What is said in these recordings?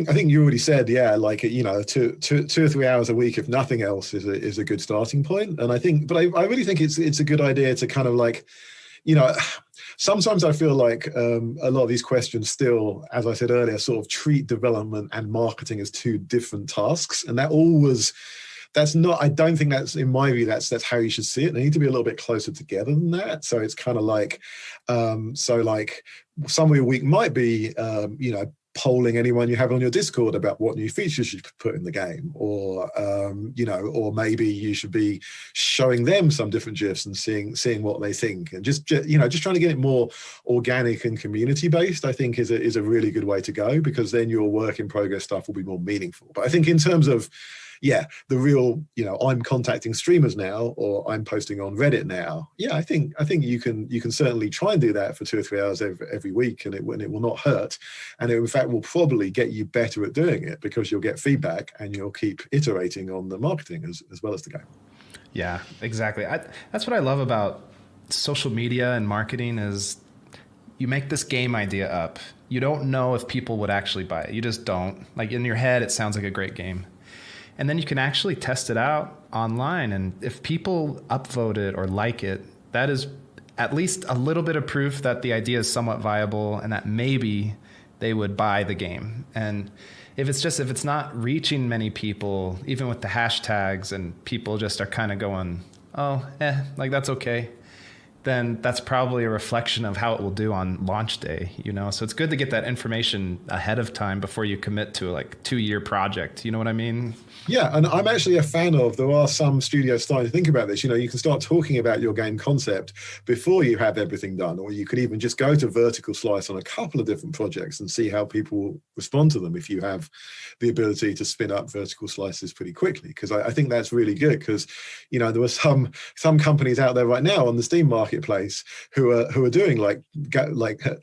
I think you already said, yeah, like, two or 3 hours a week, if nothing else, is a good starting point. And I think, but I really think it's a good idea to kind of like, you know, sometimes I feel like a lot of these questions still, as I said earlier, sort of treat development and marketing as two different tasks. And that's not, I don't think that's, in my view, that's how you should see it. They need to be a little bit closer together than that. So it's kind of like, so like some of your week might be, polling anyone you have on your Discord about what new features you should put in the game, or or maybe you should be showing them some different GIFs and seeing what they think, and just trying to get it more organic and community based. I think is a really good way to go, because then your work in progress stuff will be more meaningful. But I think in terms of the real, I'm contacting streamers now, or I'm posting on Reddit now. I think you can certainly try and do that for 2 or 3 hours every week, and it will not hurt, and it in fact will probably get you better at doing it, because you'll get feedback and you'll keep iterating on the marketing as well as the game. Yeah, exactly. That's what I love about social media and marketing is you make this game idea up. You don't know if people would actually buy it. You just don't. Like in your head, it sounds like a great game. And then you can actually test it out online. And if people upvote it or like it, that is at least a little bit of proof that the idea is somewhat viable and that maybe they would buy the game. And if it's not reaching many people, even with the hashtags, and people just are kind of going, like that's okay, then that's probably a reflection of how it will do on launch day, So it's good to get that information ahead of time before you commit to a 2-year project. You know what I mean? Yeah, and I'm actually a fan of, there are some studios starting to think about this. You can start talking about your game concept before you have everything done, or you could even just go to vertical slice on a couple of different projects and see how people respond to them if you have the ability to spin up vertical slices pretty quickly. Because I think that's really good, because, there are some companies out there right now on the Steam marketplace who are doing like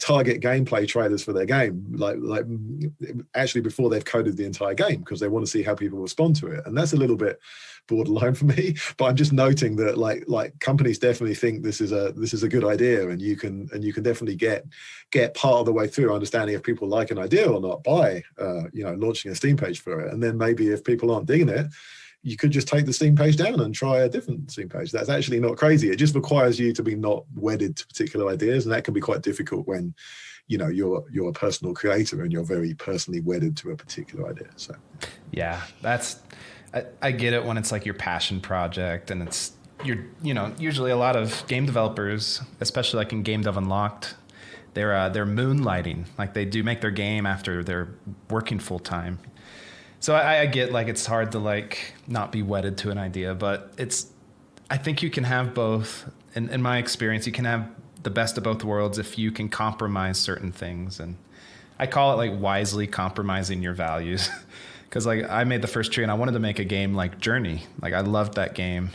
target gameplay trailers for their game, like actually before they've coded the entire game, because they want to see how people respond to it. And that's a little bit borderline for me, but I'm just noting that like companies definitely think this is a good idea, and you can definitely get part of the way through understanding if people like an idea or not by launching a Steam page for it. And then maybe if people aren't digging it, you could just take the Steam page down and try a different Steam page. That's actually not crazy. It just requires you to be not wedded to particular ideas, and that can be quite difficult when you're a personal creator and you're very personally wedded to a particular idea. So yeah, I get it when it's like your passion project, and it's usually a lot of game developers, especially like in Game Dev Unlocked, they're moonlighting, like they do make their game after they're working full time. So I get like it's hard to like not be wedded to an idea, but I think you can have both. In my experience, you can have the best of both worlds if you can compromise certain things. And I call it like wisely compromising your values. Because like I made the first tree and I wanted to make a game like Journey. Like I loved that game.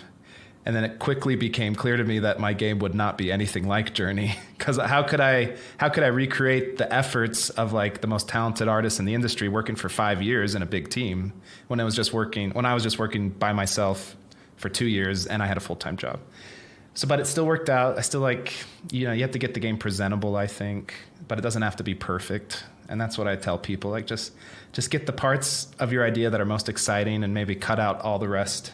And then it quickly became clear to me that my game would not be anything like Journey. Because how could I recreate the efforts of like the most talented artists in the industry working for 5 years in a big team when I was just working by myself for 2 years and I had a full-time job. So, but it still worked out. I still like, you have to get the game presentable, I think, but it doesn't have to be perfect. And that's what I tell people, like just get the parts of your idea that are most exciting and maybe cut out all the rest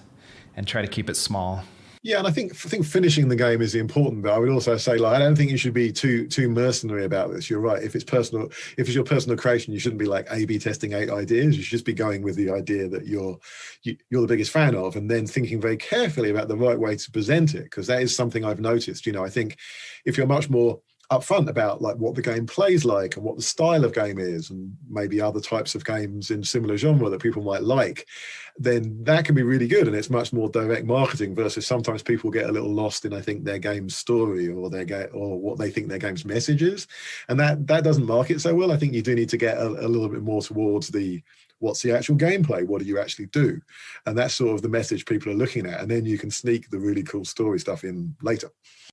and try to keep it small. Yeah, and I think finishing the game is the important bit. I would also say, like, I don't think you should be too mercenary about this. You're right. If it's your personal creation, you shouldn't be like A/B testing 8 ideas. You should just be going with the idea that you're the biggest fan of, and then thinking very carefully about the right way to present it. Because that is something I've noticed. I think if you're much more upfront about like what the game plays like and what the style of game is, and maybe other types of games in similar genre that people might like, then that can be really good, and it's much more direct marketing versus sometimes people get a little lost in, I think, their game's story or or what they think their game's message is, and that doesn't market so well. I think you do need to get a little bit more towards what's the actual gameplay, what do you actually do, and that's sort of the message people are looking at, and then you can sneak the really cool story stuff in later.